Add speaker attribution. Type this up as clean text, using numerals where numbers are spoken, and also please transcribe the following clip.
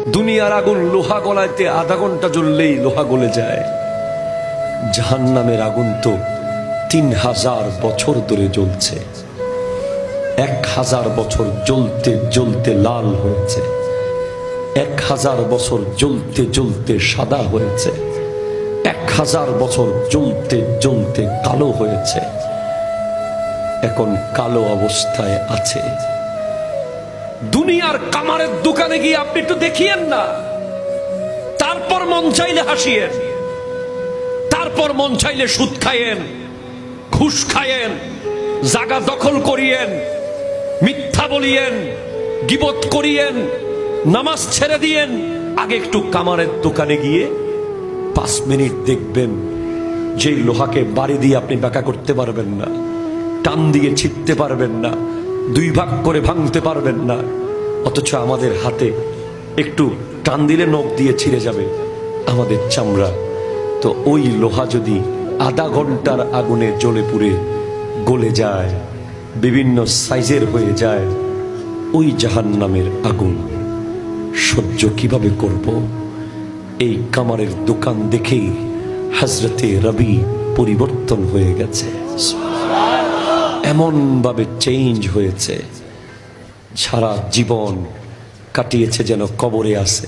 Speaker 1: দুনিয়ার আগুন লোহা গলাইতে আধা ঘন্টা জ্বললেই লোহা গলে যায়। জাহান্নামের আগুন তো 3000 বছর ধরে জ্বলছে। 1000 বছর জ্বলতে জ্বলতে লাল হয়েছে, 1000 বছর জ্বলতে জ্বলতে সাদা হয়েছে, 1000 বছর জ্বলতে জ্বলতে কালো হয়েছে, এখন কালো অবস্থায় আছে। দুনিয়ার কামারের দোকানে গিয়ে আপনি একটু দেখিয়েন না, তারপর মন চাইলে হাসিয়েন, তারপর মন চাইলে সুদ খায়েন, ঘুষ খায়েন, জায়গা দখল করিয়েন, মিথ্যা বলিয়েন, গীবত করিয়েন, নামাজ ছেড়ে দিয়েন। আগে একটু কামারের দোকানে গিয়ে 5 মিনিট দেখবেন, যেই লোহাকে বাড়ি দিয়ে আপনি বাঁকা করতে পারবেন না, টান দিয়ে ছিটতে পারবেন না, 2 ভাগ করে ভাঙতে পারবেন না, অথচ আমাদের হাতে একটু টান দিলে নখ দিয়ে ছিঁড়ে যাবে আমাদের চামড়া। তো ওই লোহা যদি আধা ঘন্টার আগুনে জ্বলে পুড়ে গলে যায়, বিভিন্ন সাইজের হয়ে যায়, ওই জাহান্নামের আগুন সহ্য কিভাবে করব? এই কামারের দোকান দেখেই হযরতে রবি পরিবর্তন হয়ে গেছে, এমন ভাবে চেঞ্জ হয়েছে, সারা জীবন কাটিয়েছে যেন কবরে আছে।